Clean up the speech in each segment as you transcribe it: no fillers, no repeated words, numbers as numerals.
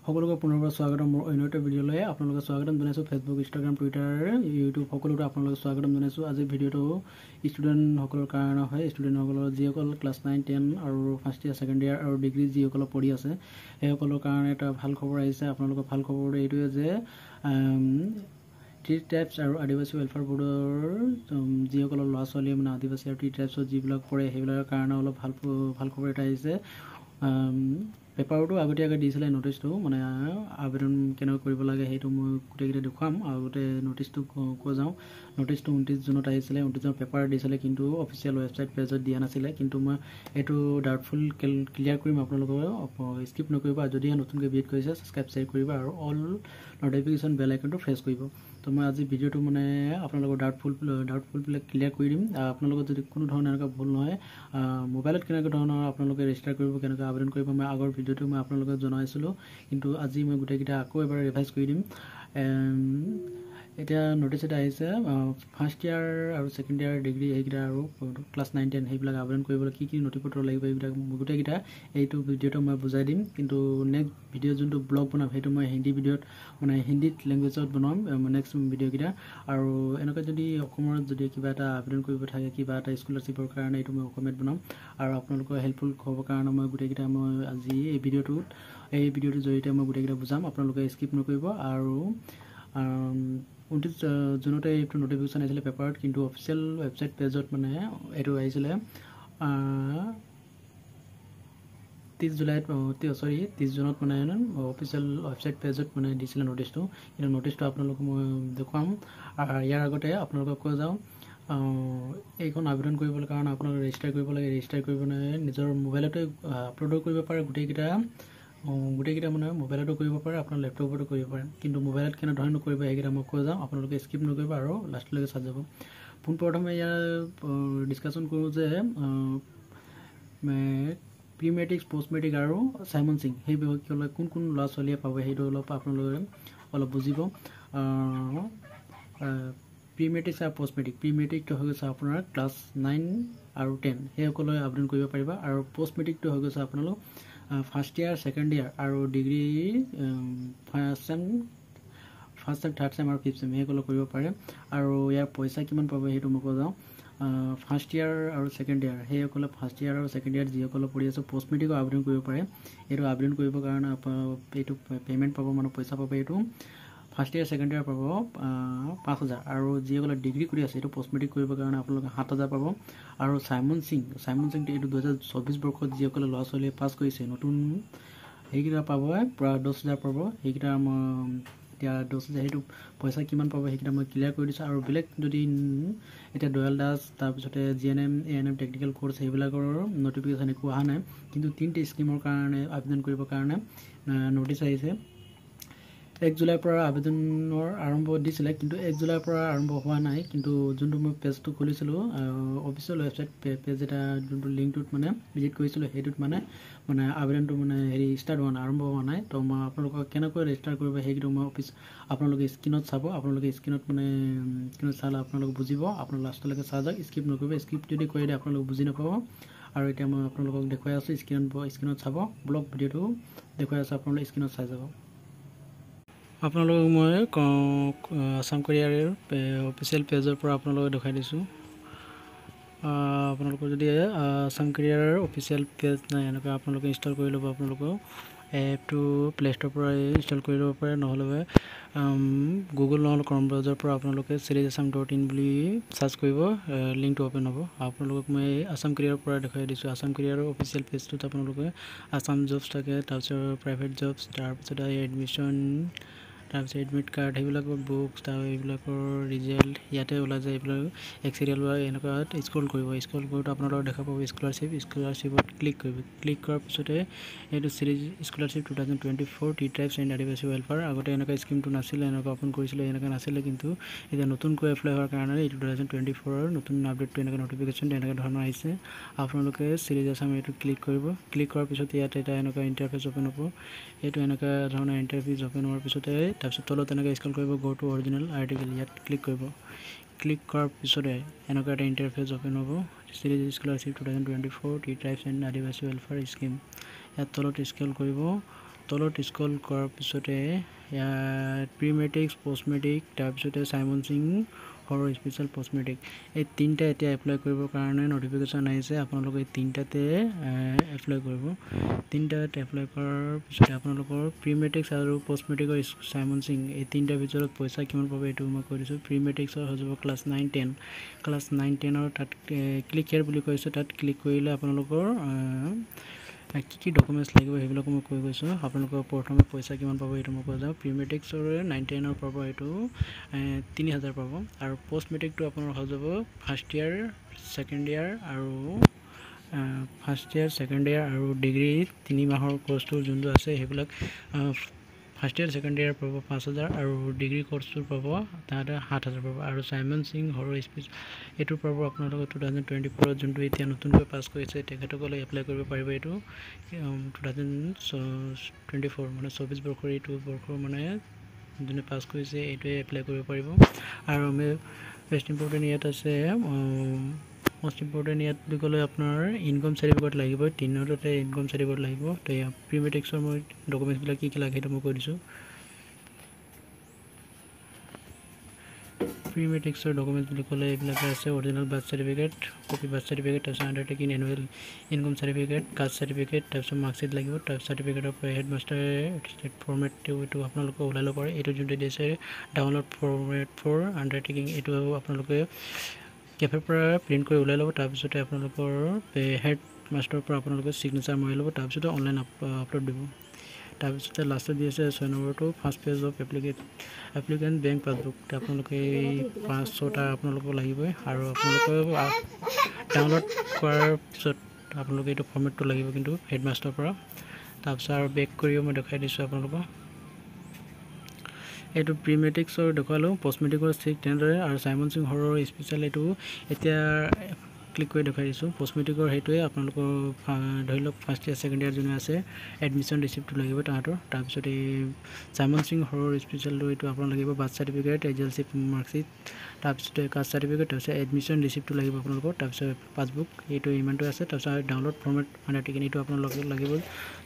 সকলোকে পুনৰবাৰ স্বাগতম মোৰ অন্য এটা ভিডিঅ'লৈ আপোনালোকক স্বাগতম জনাইছোঁ ফেচবুক ইনষ্টাগ্ৰাম টুইটাৰ ইউটিউব সকলোতে আপোনালোকক স্বাগতম জনাইছোঁ আজি ভিডিঅ'টো ষ্টুডেণ্টসকলৰ কাৰণে হয় ষ্টুডেণ্টসকলৰ যিসকল ক্লাছ 9 10 আৰু ফাৰ্ষ্ট ইয়াৰ ছেকেণ্ড ইয়াৰ আৰু ডিগ্ৰী যিসকল পঢ়ি আছে সেইসকলৰ কাৰণে এটা ভাল খবৰ আহিছে আপোনালোকৰ ভাল খবৰ এইটোৱে যে টি টাইপছ আৰু আদিবাসী ৱেলফেয়াৰ বোৰ্ডৰ যিসকলৰ ল'ৰা ছোৱালীয়ে মানে আদিবাসী আৰু টি টাইপছৰ যিবিলাক পঢ়ে সেইবিলাকৰ কাৰণে অলপ ভাল খবৰ এটা আহিছে পেপাৰটো আগতীয়াকৈ দিছিলে নটিছটো মানে আবেদন কেনেকৈ কৰিব লাগে সেইটো মই গোটেইকেইটা দেখুৱাম আগতে নটিছটো কৈ যাওঁ নটিছটো 29 জুনত আহিছিলে 29 জুনত পেপাৰ দিছিলে কিন্তু অফিচিয়েল ৱেবছাইট পেজত দিয়া নাছিলে কিন্তু মই এইটো ডাউটফুল ক্লিয়াৰ কৰিম আপোনালোকক স্কিপ নকৰিব যদি নতুনকৈ ভিজিট কৰিছে ছাবস্ক্ৰাইব শ্বেয়াৰ কৰিব আৰু অল নটিফিকেশ্যন বেল আইকনটো প্ৰেছ কৰিব তো মই আজি ভিডিঅ'টো মানে আপোনালোকৰ ডাউটফুলবিলাক ক্লিয়াৰ কৰি দিম আপোনালোকৰ যদি কোনো ধৰণৰ এনেকুৱা ভুল নহয় মোবাইলত কেনেকুৱা ধৰণৰ আপোনালোকে ৰেজিষ্টাৰ কৰিব কেনেকৈ আবেদন কৰিব মই আগৰ ভিডিঅ'টো মই আপোনালোকক জনাইছিলোঁ কিন্তু আজি মই গোটেইকেইটা আকৌ এবাৰ ৰিভাইজ কৰি দিম এতিয়া নটিছ এটা আহিছে ফাৰ্ষ্ট ইয়াৰ আৰু ছেকেণ্ড ইয়াৰ ডিগ্ৰী সেইকেইটা আৰু ক্লাছ 9 10 সেইবিলাক আবেদন কৰিবলৈ কি কি নথিপত্ৰ লাগিব এইবিলাক গোটেইকেইটা এইটো ভিডিঅ'টো মই বুজাই দিম কিন্তু নেক্সট ভিডিঅ' যোনটো ব্লগ বনাম সেইটো মই হিন্দী ভিডিঅ'ত মানে হিন্দীত লেংগুৱেজত বনাম নেক্সট ভিডিঅ'কেইটা আৰু এনেকৈ যদি অসমৰ যদি কিবা এটা আবেদন কৰিব থাকে কিবা এটা স্কলাৰশ্বিপৰ কাৰণে এইটো মই অসমীয়াত বনাম আৰু আপোনালোকৰ হেল্পফুল হ'বৰ কাৰণে মই গোটেইকেইটা মই আজি এই ভিডিঅ'টোৰ জৰিয়তে মই গোটেইকেইটা বুজাম আপোনালোকে স্কিপ নকৰিব আৰু 29 জুনতে এইটো নটিফিকেশ্যন আহিছিলে পেপাৰত কিন্তু অফিচিয়েল ৱেবছাইট পেজত মানে এইটো আহিছিলে 30 জুনত মানে অফিচিয়েল ৱেবছাইট পেজত মানে দিছিলে নটিছটো কিন্তু নটিছটো আপোনালোকক মই দেখুৱাম ইয়াৰ আগতে আপোনালোকক কৈ যাওঁ এইখন আবেদন কৰিবলৈ কাৰণে আপোনালোকে ৰেজিষ্টাৰ কৰিব লাগে ৰেজিষ্টাৰ কৰিব নিজৰ মোবাইলতে আপলোড কৰিব পাৰে গোটেইকেইটা মানে মোবাইলতো কৰিব পাৰে আপোনাৰ লেপটপতো কৰিব পাৰে কিন্তু মোবাইলত কেনেধৰণে কৰিব সেইকেইটা মই কৈ যাওঁ আপোনালোকে স্কিপ নকৰিব আৰু লাষ্টলৈকে চাই যাব পোনপ্ৰথমে ইয়াৰ ডিছকাশ্যন কৰোঁ যে প্ৰি মেট্ৰিক পষ্ট মেট্ৰিক আৰু চাইমন সিং সেই বিষয়লৈ কোন ল'ৰা ছোৱালীয়ে পাব সেইটো আপোনালোকে অলপ বুজিব প্ৰি মেট্ৰিক আৰু পষ্ট মেট্ৰিক প্ৰি মেট্ৰিকটো হৈ গৈছে আপোনাৰ ক্লাছ 9 আৰু 10 সেইসকলে আবেদন কৰিব পাৰিব আৰু পষ্ট মেট্ৰিকটো হৈ গৈছে আপোনালোক ফাৰ্ষ্ট ইয়াৰ ছেকেণ্ড ইয়াৰ আৰু degree first sem third sem আৰু ফিফ্থ চেম সেইসকলে কৰিব পাৰে আৰু ইয়াৰ পইচা কিমান পাব সেইটো মই কৈ যাওঁ ফাৰ্ষ্ট ইয়াৰ আৰু ছেকেণ্ড ইয়াৰ সেইসকলে ফাৰ্ষ্ট ইয়াৰ আৰু ছেকেণ্ড ইয়াৰ যিসকলে পঢ়ি আছে পষ্ট মেট্ৰিকো আবেদন কৰিব পাৰে এইটো আবেদন কৰিবৰ কাৰণে এইটো পে'মেণ্ট পাব মানে পইচা পাব এইটো ফাৰ্ষ্ট ইয়াৰ ছেকেণ্ড ইয়াৰ পাব 5,000 আৰু যিসকলে ডিগ্ৰী কৰি আছে এইটো পষ্ট মেট্ৰিক কৰিবৰ কাৰণে আপোনালোকে 7,000 পাব আৰু চাইমন সিংটো এইটো 2024 বৰ্ষত যিসকলে ল'ৰা ছোৱালীয়ে পাছ কৰিছে নতুন সেইকেইটা পাব প্ৰায় 10,000 পাব সেইকেইটা এতিয়া 10,000 সেইটো পইচা কিমান পাব সেইকেইটা মই ক্লিয়াৰ কৰি দিছোঁ আৰু বেলেগ যদি এতিয়া দয়াল দাস তাৰপিছতে GNM ANM টেকনিকেল কোৰ্চ সেইবিলাকৰ নটিফিকেশ্যন একো অহা নাই কিন্তু 3টা স্কিমৰ কাৰণে আবেদন কৰিবৰ কাৰণে নটিছ আহিছে 1 জুলাইৰ পৰা আবেদনৰ আৰম্ভ দিছিলে কিন্তু 1 জুলাইৰ পৰা আৰম্ভ হোৱা নাই কিন্তু যোনটো মই পেজটো খুলিছিলোঁ অফিচিয়েল ৱেবছাইট পেজ এটা যোনটো লিংকটোত মানে ভিজিট কৰিছিলোঁ সেইটোত মানে আবেদনটো মানে ষ্টাৰ্ট হোৱা নাই আৰম্ভ হোৱা নাই তো মই আপোনালোকক কেনেকৈ ৰেজিষ্টাৰ কৰিব সেইটো মই আপোনালোকে স্ক্ৰীণত চাব আপোনালোকে স্ক্ৰীণত চালে আপোনালোকে বুজিব আপোনালোক লাষ্টলৈকে চাই যাওক স্কিপ নকৰিব স্কিপ যদি কৰি দিয়ে আপোনালোকে বুজি নাপাব আৰু এতিয়া মই আপোনালোকক দেখুৱাই আছোঁ স্ক্ৰীণত চাব ব্লগ ভিডিঅ'টো দেখুৱাই আছোঁ আপোনালোকে স্ক্ৰীণত চাই যাব আপোনালোকক মই আসাম কেৰিয়াৰৰ অফিচিয়েল পেজৰ পৰা আপোনালোকক দেখাই দিছোঁ আপোনালোকৰ যদি আসাম কেৰিয়াৰৰ অফিচিয়েল পেজ নাই এনেকৈ আপোনালোকে ইনষ্টল কৰি ল'ব আপোনালোকৰ এপটো প্লে ষ্ট'ৰৰ পৰা ইনষ্টল কৰি ল'ব পাৰে নহ'লে গুগল নহ'লে ক্ৰম ব্ৰাউজাৰৰ পৰা আপোনালোকে siriasam.in বুলি চাৰ্চ কৰিব লিংকটো অ'পেন হ'ব আপোনালোকক মই আসাম কেৰিয়াৰৰ পৰা দেখাই দিছোঁ আসাম কেৰিয়াৰৰ অফিচিয়েল পেজটোত আপোনালোকে আসাম জবছ থাকে তাৰপিছত প্ৰাইভেট জবছ তাৰপিছত এডমিশ্যন তাৰপিছত এডমিট কাৰ্ড সেইবিলাকৰ বুকছ তাৰ এইবিলাকৰ ৰিজাল্ট ইয়াতে ওলাই যায় এইবিলাক এক চিৰিয়েল বা এনেকুৱা স্ক্ৰল কৰোঁতে আপোনালোকে দেখা পাব স্কলাৰশ্বিপত ক্লিক কৰিব ক্লিক কৰাৰ পিছতে এইটো স্কলাৰশ্বিপ 2024 টি ট্ৰাইবছ এণ্ড আদিবাসী ৱেলফেয়াৰ আগতে এনেকুৱা স্কিমটো নাছিলে এনেকুৱা অ'পেন কৰিছিলে এনেকুৱা নাছিলে কিন্তু এতিয়া নতুনকৈ এপ্লাই হোৱাৰ কাৰণে এইটো 2024ৰ নতুন আপডেটটো এনেকুৱা নটিফিকেশ্যন এনেকুৱা ধৰণৰ আহিছে আপোনালোকে Siriasam এইটো ক্লিক কৰিব ক্লিক কৰাৰ পিছত ইয়াত এটা এনেকুৱা ইণ্টাৰফেচ অ'পেন হ'ব এইটো এনেকুৱা ধৰণৰ ইণ্টাৰফেচ অ'পেন হোৱাৰ পিছতে তাৰপিছত তলত এনেকৈ স্ক্ৰল কৰিব গো টু অৰিজিনেল আৰ্টিকেল ইয়াত ক্লিক কৰিব ক্লিক কৰাৰ পিছতে এনেকুৱা এটা ইণ্টাৰফেচ অ'পেন হ'ব স্কলাৰশ্বিপ 2024 টি ট্ৰাইবছ এণ্ড আদিবাসী ৱেলফেয়াৰ স্কিম ইয়াত তলত স্ক্ৰল কৰিব তলত স্ক্ৰল কৰাৰ পিছতে ইয়াত প্ৰি মেট্ৰিক্স পোষ্ট মেট্ৰিক তাৰপিছতে চাইমন সিং হৰৰ স্পেচিয়েল পোষ্ট মেট্ৰিক এই তিনিটা এতিয়া এপ্লাই কৰিবৰ কাৰণে নটিফিকেশ্যন আহিছে আপোনালোকে এই তিনিটাতে এপ্লাই কৰিব তিনিটাত এপ্লাই কৰাৰ পিছতে আপোনালোকৰ প্ৰি মেট্ৰিক্স আৰু পোষ্ট মেট্ৰিকৰ চাইমন সিং এই তিনিটাৰ ভিতৰত পইচা কিমান পাব এইটো মই কৈ দিছোঁ প্ৰি মেট্ৰিক্সৰ হৈ যাব ক্লাছ 9-10 তাত ক্লিক হিয়াৰ বুলি কৈছে তাত ক্লিক কৰিলে আপোনালোকৰ কি ডকুমেণ্টছ লাগিব সেইবিলাক মই কৈ গৈছোঁ আপোনালোকৰ প্ৰথমে পইচা কিমান পাব এইটো মই কৈ যাওঁ প্ৰি মেট্ৰিক্সৰ 9-10 পাব এইটো 3000 পাব আৰু পোষ্ট মেট্ৰিকটো আপোনাৰ হৈ যাব ফাৰ্ষ্ট ইয়াৰ ছেকেণ্ড ইয়াৰ আৰু ডিগ্ৰী 3 মাহৰ কোৰ্চটো যোনটো আছে সেইবিলাক ফাৰ্ষ্ট ইয়াৰ ছেকেণ্ড ইয়াৰ পাব 5000 আৰু ডিগ্ৰী কোৰ্চটো পাব তাতে 7000 পাব আৰু চাইমন সিং হৰৰ স্পেচ এইটো পাব আপোনালোকে 2024 যোনটো এতিয়া নতুনকৈ পাছ কৰিছে তেখেতসকলে এপ্লাই কৰিব পাৰিব এইটো 2024 মানে 24 বৰ্ষৰ এইটো বৰ্ষৰ মানে যোনে পাছ কৰিছে এইটোৱে এপ্লাই কৰিব পাৰিব আৰু আমি বেষ্ট ইম্পৰ্টেণ্ট ইয়াত আছে মোষ্ট ইম্পৰ্টেণ্ট ইয়াত বুলি ক'লে আপোনাৰ ইনকম চাৰ্টিফিকেট লাগিব 3টাতে ইনকম চাৰ্টিফিকেট লাগিব তো প্ৰি মেট্ৰিক্সৰ মই ডকুমেণ্টছবিলাক কি লাগে সেইটো মই কৈ দিছোঁ প্ৰি মেট্ৰিক্সৰ ডকুমেণ্টছ বুলি ক'লে এইবিলাক আছে original birth certificate copy birth certificate তাৰপিছত undertaking annual income certificate caste certificate তাৰপিছত মাৰ্কশ্বিট লাগিব তাৰপিছত চাৰ্টিফিকেট অফ হেডমাষ্টাৰ ষ্টেট ফৰ্মেটটো এইটো আপোনালোকে ওলাই ল'ব পাৰে এইটো যোনটো দিছে ডাউনলোড ফৰ্মেট ফৰ আণ্ডাৰটেকিং এইটো আপোনালোকে কেফেৰ পৰা প্ৰিণ্ট কৰি ওলাই ল'ব তাৰপিছতে আপোনালোকৰ হেড মাষ্টাৰৰ পৰা আপোনালোকে ছিগনেচাৰ মাৰি ল'ব তাৰপিছতে অনলাইন আপলোড দিব তাৰপিছতে লাষ্টত দি আছে 6 নম্বৰটো first page of applicant bank passbook আপোনালোকে এই 5-6টা আপোনালোকক লাগিবই আৰু আপোনালোকে ডাউনলোড কৰাৰ পিছত আপোনালোকে এইটো ফৰ্মেটটো লাগিব কিন্তু হেডমাষ্টাৰৰ পৰা তাৰপিছত আৰু বেক কৰিও মই দেখাই দিছোঁ আপোনালোকক এইটো প্ৰি মেট্ৰিক্সৰ দেখুৱালোঁ পোষ্ট মেট্ৰিকৰ ঠিক তেনেদৰে আৰু চাইমন সিং হৰৰ স্পেচিয়েল এইটো এতিয়া ক্লিক কৰি দেখাই দিছোঁ পোষ্ট মেট্ৰিকৰ সেইটোৱে আপোনালোকৰ ধৰি লওক ফাৰ্ষ্ট ইয়াৰ ছেকেণ্ড ইয়াৰ যোনে আছে এডমিশ্যন ৰিচিপ্টটো লাগিব তাহাঁতৰ তাৰপিছত এই চাইমন সিং হৰৰ স্পেচিয়েলটো এইটো আপোনালোক লাগিব বাৰ্থ চাৰ্টিফিকেট এজেঞ্চি মাৰ্কশ্বিট তাৰপিছতে কাষ্ট চাৰ্টিফিকেট তাৰপিছত এডমিশ্যন ৰিচিপ্টটো লাগিব আপোনালোকৰ তাৰপিছত পাছবুক এইটো ইমানটো আছে তাৰপিছত ডাউনলোড ফৰ্মেট আণ্ডাৰটেকিং এইটো আপোনালোকক লাগিব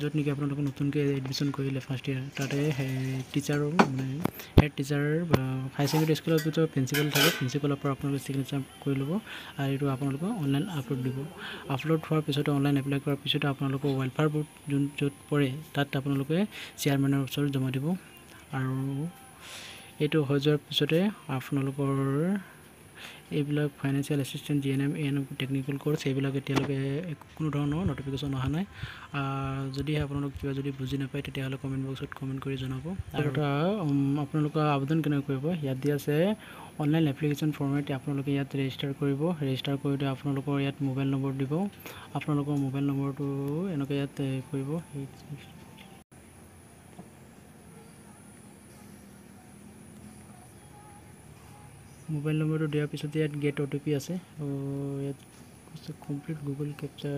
য'ত নেকি আপোনালোকে নতুনকৈ এডমিশ্যন কৰিলে ফাৰ্ষ্ট ইয়াৰ তাতে টিচাৰো মানে হেড টিচাৰ হাই ছেকেণ্ডেৰী স্কুলৰ ভিতৰত প্ৰিন্সিপাল থাকে প্ৰিন্সিপালৰ পৰা আপোনালোকে ছিগনেচাৰ কৰি ল'ব আৰু এইটো আপোনালোকক অনলাইন আপলোড দিব আপলোড হোৱাৰ পিছতে অনলাইন এপ্লাই কৰাৰ পিছতে আপোনালোকৰ ৱেলফেয়াৰ বোৰ্ড য'ত পৰে তাত আপোনালোকে চেয়াৰমেনৰ ওচৰত জমা দিব আৰু এইটো হৈ যোৱাৰ পিছতে আপোনালোকৰ এইবিলাক financial assistant GNM ANM technical course এইবিলাক এতিয়ালৈকে কোনো ধৰণৰ নটিফিকেশ্যন অহা নাই যদিহে আপোনালোক কিবা যদি বুজি নাপায় তেতিয়াহ'লে কমেণ্ট বক্সত কমেণ্ট কৰি জনাব আৰু এটা আপোনালোকে আবেদন কেনেকৈ কৰিব ইয়াত দিয়া আছে অনলাইন এপ্লিকেশ্যন ফৰ্মেট আপোনালোকে ইয়াত ৰেজিষ্টাৰ কৰিব ৰেজিষ্টাৰ কৰোঁতে আপোনালোকৰ ইয়াত মোবাইল নম্বৰ দিব আপোনালোকৰ মোবাইল নম্বৰটো এনেকৈ ইয়াত কৰিব মোবাইল নম্বৰটো দিয়াৰ পিছতে ইয়াত গেট OTP আছে ইয়াত কমপ্লিট গুগল কেপচাৰ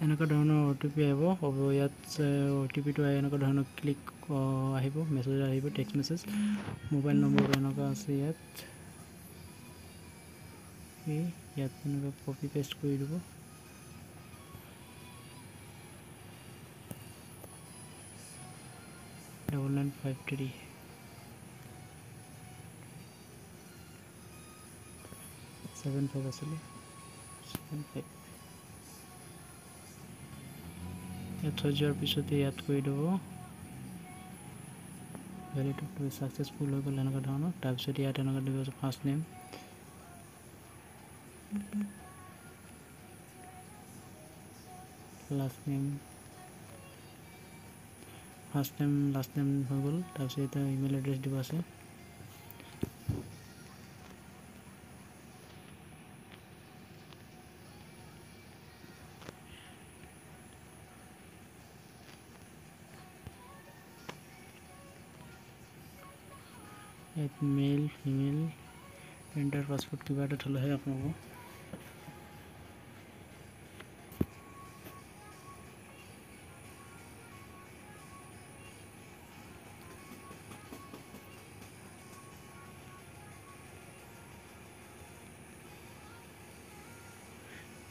এনেকুৱা ধৰণৰ OTP আহিব ইয়াত OTPটো এনেকুৱা ধৰণৰ ক্লিক আহিব মেছেজ আহিব টেক্সট মেছেজ মোবাইল নম্বৰটো এনেকুৱা আছে ইয়াত এনেকৈ কপি পেষ্ট কৰি দিব 9953 75 আছিলে 75 ইয়াত হৈ যোৱাৰ পিছতে ইয়াত কৰি দিব ভেলিডেটটো ছাকচেছফুল হৈ গ'ল এনেকুৱা ধৰণৰ তাৰপিছত ইয়াত এনেকুৱা দিব first name last name first name last name হৈ গ'ল তাৰপিছত এটা ইমেইল এড্ৰেছ দিব আছে ইয়াত মেল ফিমেল এণ্টাৰ পাছপোৰ্ট কিবা এটা থ'লেহে আপোনালোকৰ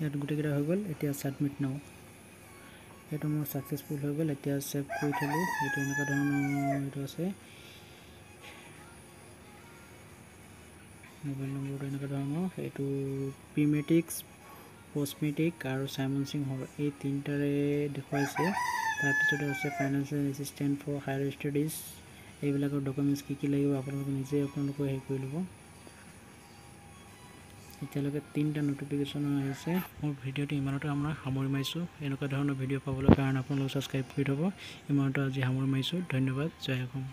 ইয়াত গোটেইকেইটা হৈ গ'ল এতিয়া ছাবমিট নাও এইটো মোৰ ছাকচেছফুল হৈ গ'ল এতিয়া ছেভ কৰি থলোঁ এইটো এনেকুৱা ধৰণৰ এইটো আছে মোবাইল নম্বৰটো এনেকুৱা ধৰণৰ এইটো প্ৰিমেটিক্স পষ্টমেটিক আৰু সাইমন সিং হল এই তিনিটাৰে দেখুৱাইছে তাৰপিছতে আছে financial assistance for higher studies এইবিলাকৰ ডকুমেণ্টছ কি লাগিব আপোনালোকে নিজে আপোনালোকে হেৰি কৰি ল'ব এতিয়ালৈকে 3টা নটিফিকেশ্যন আহিছে মোৰ ভিডিঅ'টো ইমানতে আমৰা সামৰি মাৰিছোঁ এনেকুৱা ধৰণৰ ভিডিঅ' পাবলৈ কাৰণে আপোনালোকে সাবস্ক্ৰাইব কৰি থব ইমানতে আজি সামৰি মাৰিছোঁ ধন্যবাদ জয় অসম